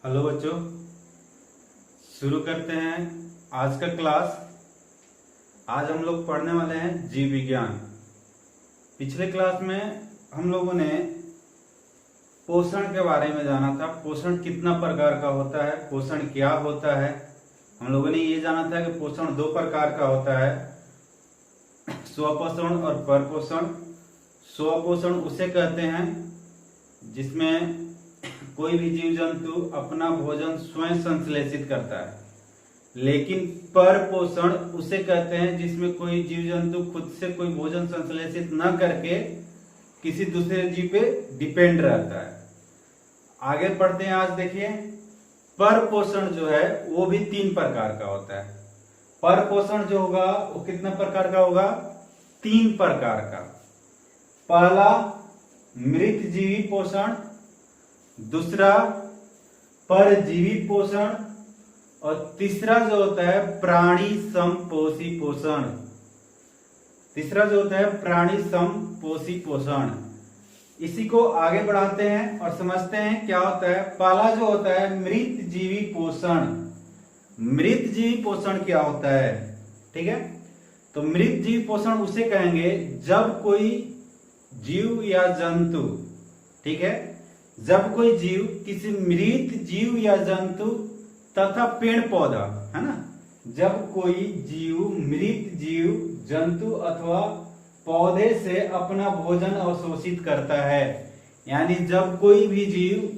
Hello बच्चों, शुरू करते हैं आज का क्लास। आज हम लोग पढ़ने वाले हैं जीव विज्ञान। पिछले क्लास में हम लोगों ने पोषण के बारे में जाना था। पोषण कितना प्रकार का होता है, पोषण क्या होता है। हम लोगों ने ये जाना था कि पोषण दो प्रकार का होता है, स्वपोषण और परपोषण। स्वपोषण उसे कहते हैं जिसमें कोई भी जीव जंतु अपना भोजन स्वयं संश्लेषित करता है, लेकिन परपोषण उसे कहते हैं जिसमें कोई जीव जंतु खुद से कोई भोजन संश्लेषित न करके किसी दूसरे जीव पे डिपेंड रहता है। आगे पढ़ते हैं। आज देखिए, परपोषण जो है वो भी 3 प्रकार का होता है। परपोषण जो होगा वो कितने प्रकार का होगा? 3 प्रकार का। पहला मृत जीवी पोषण, दूसरा परजीवी पोषण और तीसरा जो होता है प्राणी समपोषी पोषण। तीसरा जो होता है प्राणी समपोषी पोषण। इसी को आगे बढ़ाते हैं और समझते हैं क्या होता है। पहला जो होता है मृत जीवी पोषण। मृत जीवी पोषण क्या होता है? ठीक है, तो मृत जीवी पोषण उसे कहेंगे जब कोई जीव या जंतु, ठीक है, जब कोई जीव किसी मृत जीव या जंतु तथा पेड़ पौधा, है ना, जब कोई जीव मृत जीव जंतु अथवा पौधे से अपना भोजन अवशोषित करता है, यानी जब कोई भी जीव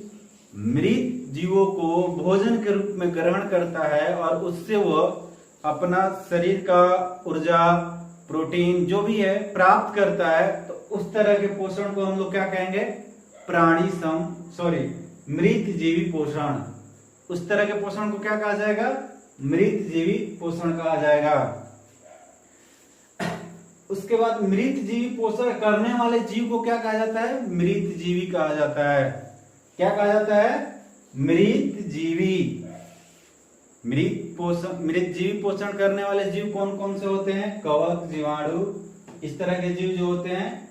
मृत जीवों को भोजन के रूप में ग्रहण करता है और उससे वह अपना शरीर का ऊर्जा, प्रोटीन जो भी है प्राप्त करता है, तो उस तरह के पोषण को हम लोग क्या कहेंगे? मृत जीवी पोषण। उस तरह के पोषण को क्या कहा जाएगा? मृत जीवी पोषण कहा जाएगा। उसके बाद मृत जीवी पोषण करने वाले जीव को क्या कहा जाता है? मृत जीवी कहा जाता है। क्या कहा जाता है? मृत जीवी। मृत जीवी पोषण करने वाले जीव कौन कौन से होते हैं? कवक, जीवाणु, इस तरह के जीव जो होते हैं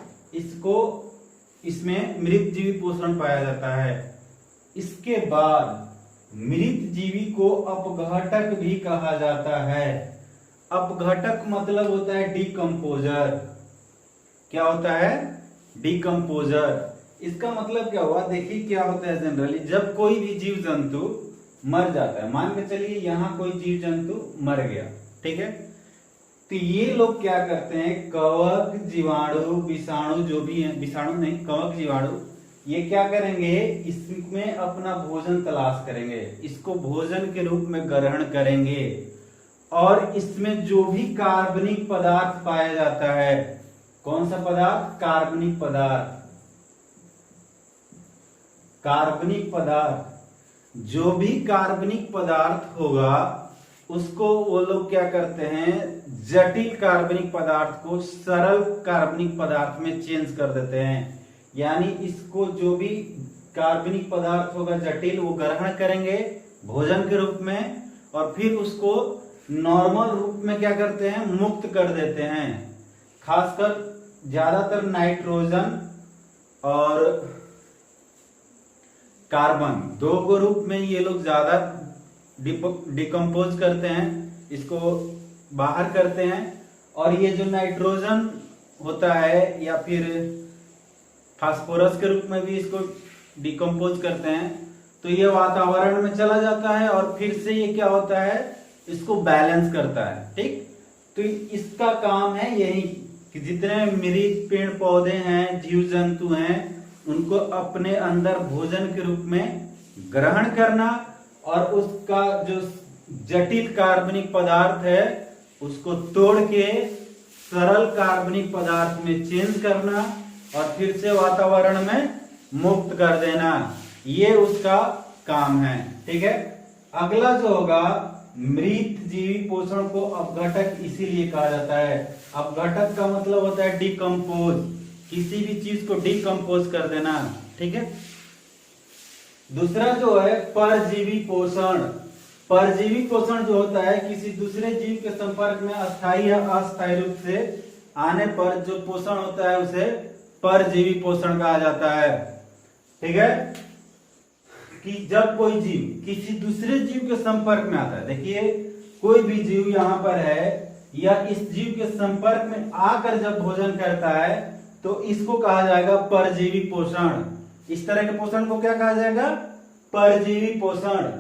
इसमें मृत जीवी पोषण पाया जाता है। इसके बाद मृत जीवी को अपघटक भी कहा जाता है। अपघटक मतलब होता है डिकम्पोजर। क्या होता है? डिकम्पोजर। इसका मतलब क्या हुआ? देखिए क्या होता है जनरली, जब कोई भी जीव जंतु मर जाता है, मान के चलिए यहाँ कोई जीव जंतु मर गया, ठीक है, तो ये लोग क्या करते हैं? कवक, जीवाणु, विषाणु जो भी है, विषाणु नहीं, कवक, जीवाणु, ये क्या करेंगे? इसमें अपना भोजन तलाश करेंगे, इसको भोजन के रूप में ग्रहण करेंगे और इसमें जो भी कार्बनिक पदार्थ पाया जाता है, कौन सा पदार्थ? कार्बनिक पदार्थ। कार्बनिक पदार्थ, जो भी कार्बनिक पदार्थ होगा उसको वो लोग क्या करते हैं? जटिल कार्बनिक पदार्थ को सरल कार्बनिक पदार्थ में चेंज कर देते हैं। यानी इसको जो भी कार्बनिक पदार्थ होगा जटिल, वो ग्रहण करेंगे भोजन के रूप में और फिर उसको नॉर्मल रूप में क्या करते हैं? मुक्त कर देते हैं। खासकर ज्यादातर नाइट्रोजन और कार्बन, 2 रूप में ये लोग ज्यादा डिकम्पोज करते हैं, इसको बाहर करते हैं। और ये जो नाइट्रोजन होता है या फिर फास्फोरस के रूप में भी इसको डिकम्पोज करते हैं, तो ये वातावरण में चला जाता है और फिर से ये क्या होता है? इसको बैलेंस करता है। ठीक, तो इसका काम है यही कि जितने मृत पेड़ पौधे हैं, जीव जंतु हैं, उनको अपने अंदर भोजन के रूप में ग्रहण करना और उसका जो जटिल कार्बनिक पदार्थ है उसको तोड़ के सरल कार्बनिक पदार्थ में चेंज करना और फिर से वातावरण में मुक्त कर देना, ये उसका काम है। ठीक है, अगला जो होगा मृत जीवी पोषण को अपघटक इसीलिए कहा जाता है। अपघटक का मतलब होता है डिकम्पोज, किसी भी चीज को डिकम्पोज कर देना। ठीक है, दूसरा जो है परजीवी पोषण। परजीवी पोषण जो होता है किसी दूसरे जीव के संपर्क में अस्थायी या अस्थायी रूप से आने पर जो पोषण होता है उसे परजीवी पोषण कहा जाता है। ठीक है, कि जब कोई जीव किसी दूसरे जीव के संपर्क में आता है, देखिए कोई भी जीव यहाँ पर है या इस जीव के संपर्क में आकर जब भोजन करता है तो इसको कहा जाएगा परजीवी पोषण। इस तरह के पोषण को क्या कहा जाएगा? परजीवी पोषण।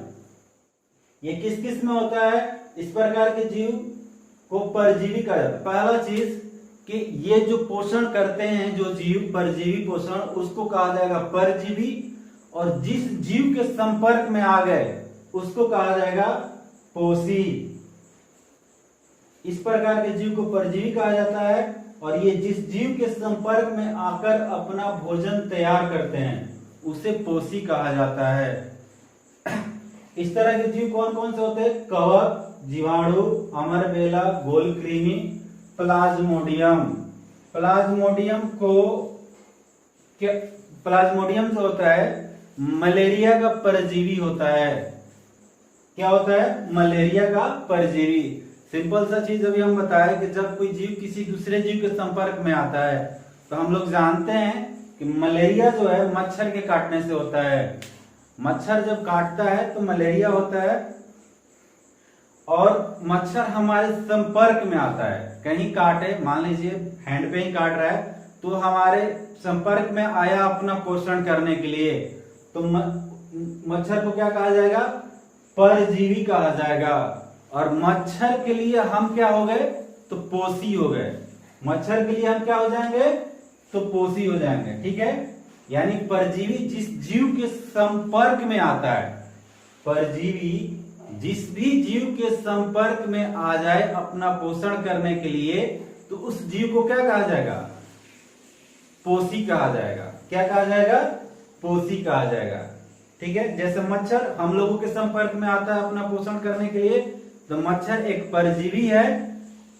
ये किस किस में होता है? इस प्रकार के जीव को परजीवी कहा जाता है। पहला चीज कि ये जो पोषण करते हैं जो जीव परजीवी पोषण, उसको कहा जाएगा परजीवी, और जिस जीव के संपर्क में आ गए उसको कहा जाएगा पोषी। इस प्रकार के जीव को परजीवी कहा जाता है, और ये जिस जीव के संपर्क में आकर अपना भोजन तैयार करते हैं उसे पोषी कहा जाता है। इस तरह के जीव कौन कौन से होते हैं? कवक, जीवाणु, अमरबेला, गोलकृमि, प्लाज्मोडियम। प्लाज्मोडियम जो होता है मलेरिया का परजीवी होता है। क्या होता है? मलेरिया का परजीवी। सिंपल सा चीज अभी हम बताए कि जब कोई जीव किसी दूसरे जीव के संपर्क में आता है तो हम लोग जानते हैं कि मलेरिया जो है मच्छर के काटने से होता है। मच्छर जब काटता है तो मलेरिया होता है, और मच्छर हमारे संपर्क में आता है, कहीं काटे, मान लीजिए हैंड पे ही काट रहा है तो हमारे संपर्क में आया अपना पोषण करने के लिए, तो मच्छर को क्या कहा जाएगा? परजीवी कहा जाएगा। और मच्छर के लिए हम क्या हो गए? तो पोषी हो गए। मच्छर के लिए हम क्या हो जाएंगे? तो पोषी हो जाएंगे। ठीक है, यानी परजीवी जिस जीव के संपर्क में आता है, परजीवी जिस भी जीव के संपर्क में आ जाए अपना पोषण करने के लिए, तो उस जीव को क्या कहा जाएगा? पोषी कहा जाएगा। क्या कहा जाएगा? पोषी कहा जाएगा। ठीक है, जैसे मच्छर हम लोगों के संपर्क में आता है अपना पोषण करने के लिए, तो मच्छर एक परजीवी है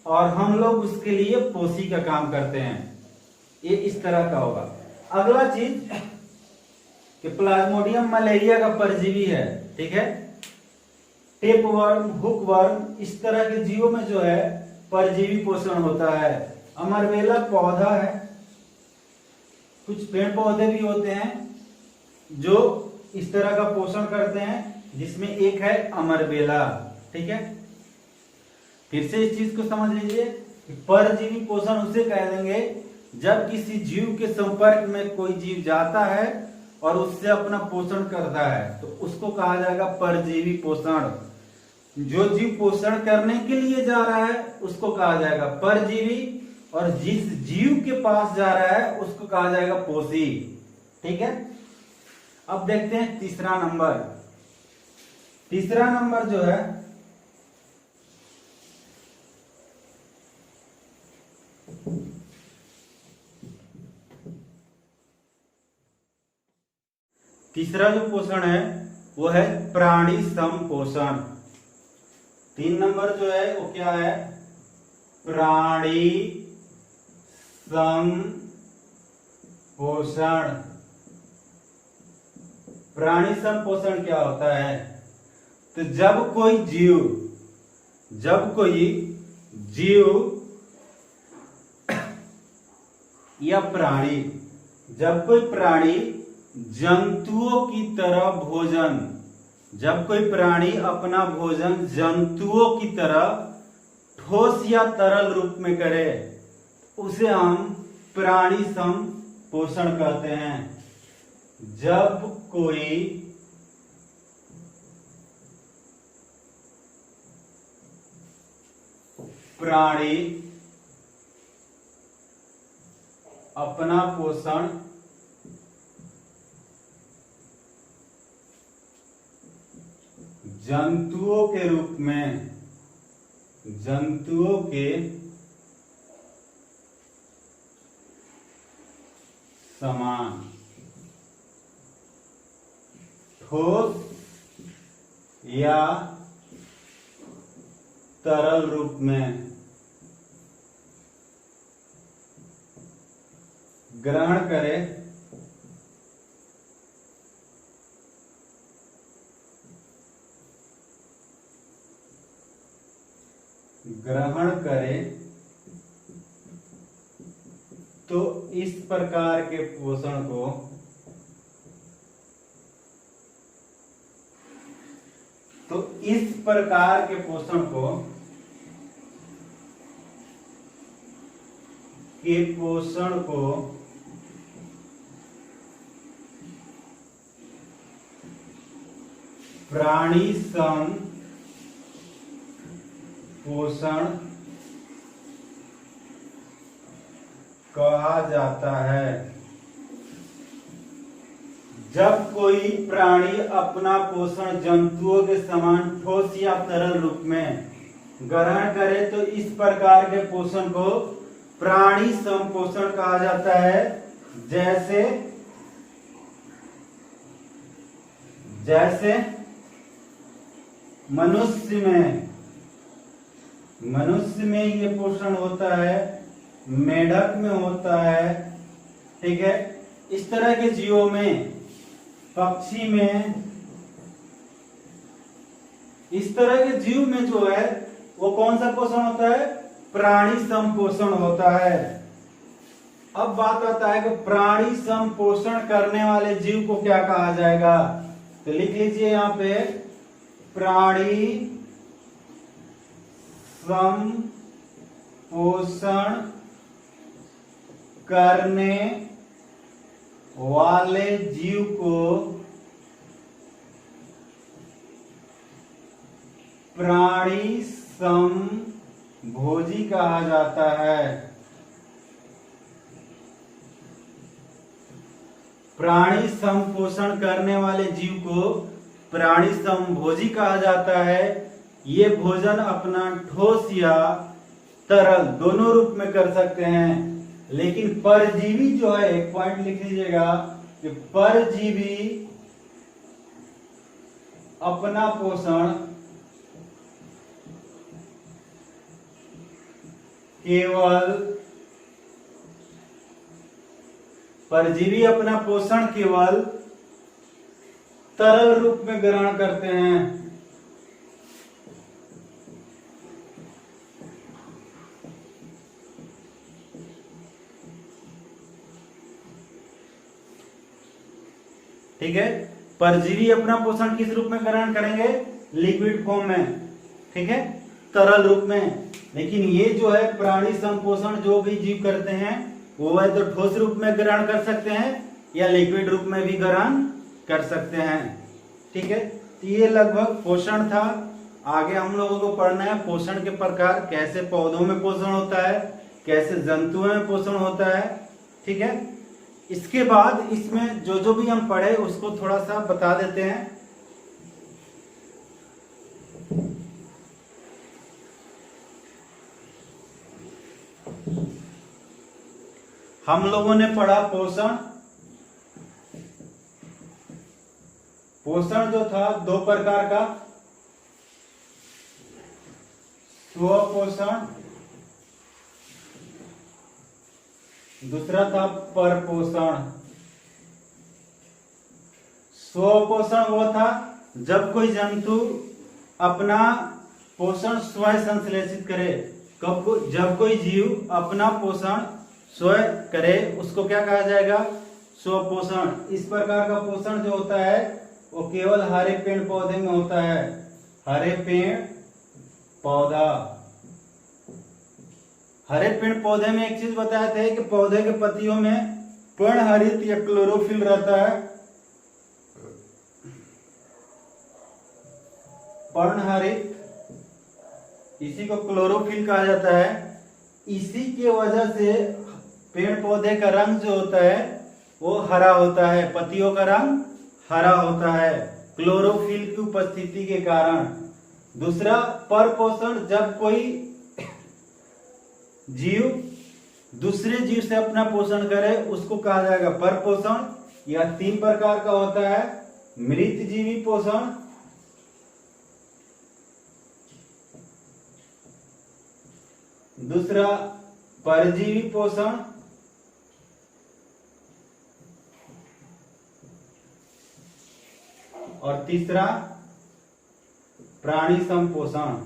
और हम लोग उसके लिए पोषी का काम करते हैं। ये इस तरह का होगा। अगला चीज कि प्लाज्मोडियम मलेरिया का परजीवी है। ठीक है, टेपवर्म, हुकवर्म, इस तरह के जीवों में जो है परजीवी पोषण होता है। अमरबेला पौधा है, कुछ पेड़ पौधे भी होते हैं जो इस तरह का पोषण करते हैं, जिसमें एक है अमरबेला। ठीक है, फिर से इस चीज को समझ लीजिए, परजीवी पोषण उसे कह देंगे जब किसी जीव के संपर्क में कोई जीव जाता है और उससे अपना पोषण करता है तो उसको कहा जाएगा परजीवी पोषण। जो जीव पोषण करने के लिए जा रहा है उसको कहा जाएगा परजीवी, और जिस जीव के पास जा रहा है उसको कहा जाएगा पोषी। ठीक है, अब देखते हैं तीसरा नंबर। तीसरा नंबर जो है तीसरा जो पोषण है वो है प्राणी संपोषण। 3 नंबर जो है वो क्या है? प्राणी संपोषण। प्राणी संपोषण क्या होता है? तो जब कोई जीव या प्राणी, जब कोई प्राणी जंतुओं की तरह भोजन, जब कोई प्राणी अपना भोजन जंतुओं की तरह ठोस या तरल रूप में करे, उसे हम प्राणी संपोषण कहते हैं। जब कोई प्राणी अपना पोषण जंतुओं के रूप में, जंतुओं के समान ठोस या तरल रूप में ग्रहण करे, तो इस प्रकार के पोषण को तो इस प्रकार के पोषण को प्राणी संपोषण कहा जाता है। जब कोई प्राणी अपना पोषण जंतुओं के समान ठोस या तरल रूप में ग्रहण करे तो इस प्रकार के पोषण को प्राणी संपोषण कहा जाता है। जैसे मनुष्य में ये पोषण होता है, मेढक में होता है, ठीक है। इस तरह के जीवों में, पक्षी में, इस तरह के जीव में जो है वो कौन सा पोषण होता है? प्राणी संपोषण होता है। अब बात आता है कि प्राणी संपोषण करने वाले जीव को क्या कहा जाएगा? तो लिख लीजिए यहां पे, प्राणी संपोषण करने वाले जीव को प्राणी समभोजी कहा जाता है। प्राणी संपोषण करने वाले जीव को प्राणी समभोजी कहा जाता है। ये भोजन अपना ठोस या तरल दोनों रूप में कर सकते हैं, लेकिन परजीवी जो है, एक पॉइंट लिख लीजिएगा कि परजीवी अपना पोषण केवल तरल रूप में ग्रहण करते हैं। ठीक है, परजीवी अपना पोषण किस रूप में ग्रहण करेंगे? लिक्विड फॉर्म में, ठीक है, तरल रूप में। लेकिन ये जो है प्राणी संपोषण जो भी जीव करते हैं वो है तो ठोस रूप में ग्रहण कर सकते हैं या लिक्विड रूप में भी ग्रहण कर सकते हैं। ठीक है, तो ये लगभग पोषण था। आगे हम लोगों को पढ़ना है पोषण के प्रकार, कैसे पौधों में पोषण होता है, कैसे जंतुओं में पोषण होता है। ठीक है, इसके बाद इसमें जो जो भी हम पढ़े उसको थोड़ा सा बता देते हैं। हम लोगों ने पढ़ा पोषण। पोषण जो था दो प्रकार का, स्वपोषण, दूसरा था परपोषण। स्वपोषण वो था जब कोई जंतु अपना पोषण स्वयं संश्लेषित करे। जब कोई जीव अपना पोषण स्वयं करे उसको क्या कहा जाएगा? स्वपोषण। इस प्रकार का पोषण जो होता है वो केवल हरे पेड़ पौधे में होता है। हरे पेड़ पौधा, हरे पेड़ पौधे में एक चीज बताया था कि पौधे के पत्तियों में पर्णहरित या क्लोरोफिल रहता है। पर्णहरित, इसी को क्लोरोफिल कहा जाता है। इसी के वजह से पेड़ पौधे का रंग जो होता है वो हरा होता है, पत्तियों का रंग हरा होता है क्लोरोफिल की उपस्थिति के कारण। दूसरा परपोषण, जब कोई जीव दूसरे जीव से अपना पोषण करे उसको कहा जाएगा परपोषण। यह तीन प्रकार का होता है। मृतजीवी पोषण, दूसरा परजीवी पोषण, और तीसरा प्राणी संपोषण।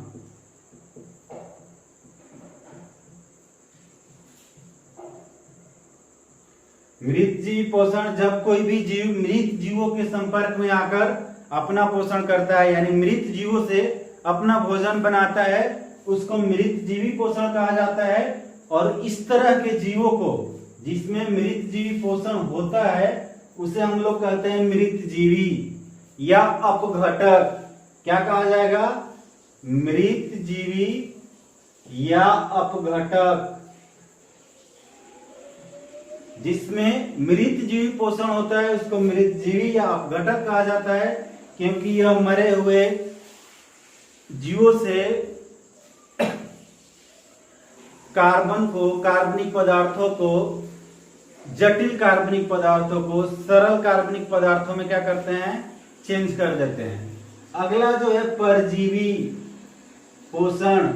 मृतजीवी पोषण, जब कोई भी जीव मृत जीवों के संपर्क में आकर अपना पोषण करता है, यानी मृत जीवों से अपना भोजन बनाता है, उसको मृत जीवी पोषण कहा जाता है। और इस तरह के जीवों को, जिसमें मृत जीवी पोषण होता है, उसे हम लोग कहते हैं मृत जीवी या अपघटक। क्या कहा जाएगा? मृत जीवी या अपघटक। जिसमें मृत जीवी पोषण होता है उसको मृत जीवी या अपघटक कहा जाता है, क्योंकि यह मरे हुए जीवों से कार्बन को, कार्बनिक पदार्थों को, जटिल कार्बनिक पदार्थों को सरल कार्बनिक पदार्थों में क्या करते हैं? चेंज कर देते हैं। अगला जो है परजीवी पोषण।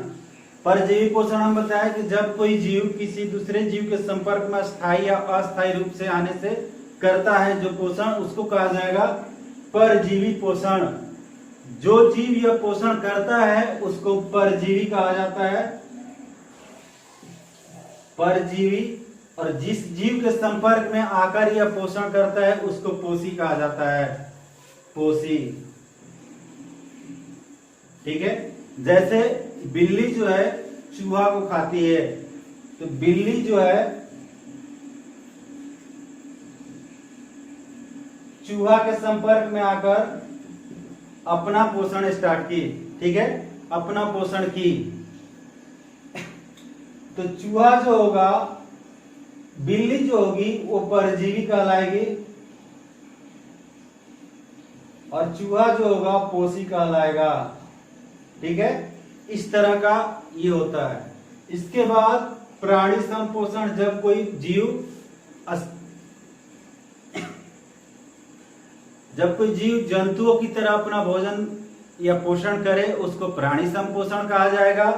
परजीवी पोषण हम बताया कि जब कोई जीव किसी दूसरे जीव के संपर्क में स्थायी या अस्थायी रूप से आने से करता है जो पोषण, उसको कहा जाएगा परजीवी पोषण। जो जीव यह पोषण करता है उसको परजीवी कहा जाता है, परजीवी। और जिस जीव के संपर्क में आकर यह पोषण करता है उसको पोषी कहा जाता है, पोषी। ठीक है। जैसे बिल्ली जो है चूहा को खाती है, तो बिल्ली जो है चूहा के संपर्क में आकर अपना पोषण स्टार्ट की। ठीक है, अपना पोषण की। तो चूहा जो होगा, बिल्ली जो होगी वो परजीवी कहलाएगी, और चूहा जो होगा पोषी कहलाएगा। ठीक है, इस तरह का ये होता है। इसके बाद प्राणी संपोषण। जब कोई जीव जंतुओं की तरह अपना भोजन या पोषण करे उसको प्राणी संपोषण कहा जाएगा।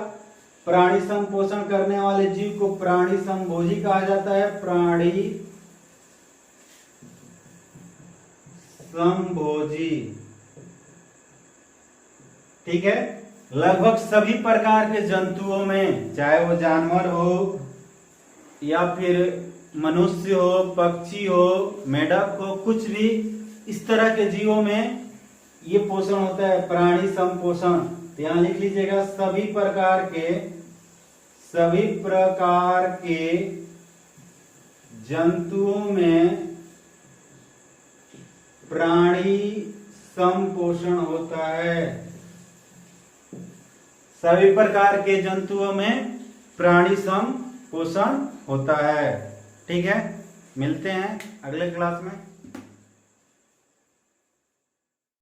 प्राणी संपोषण करने वाले जीव को प्राणी संभोजी कहा जाता है, प्राणी संभोजी। ठीक है। लगभग सभी प्रकार के जंतुओं में, चाहे वो जानवर हो या फिर मनुष्य हो, पक्षी हो, मेढक हो, कुछ भी इस तरह के जीवों में ये पोषण होता है, प्राणी संपोषण। तो यहां लिख लीजिएगा सभी प्रकार के जंतुओं में प्राणी संपोषण होता है। सभी प्रकार के जंतुओं में प्राणी संपोषण होता है। ठीक है, मिलते हैं अगले क्लास में।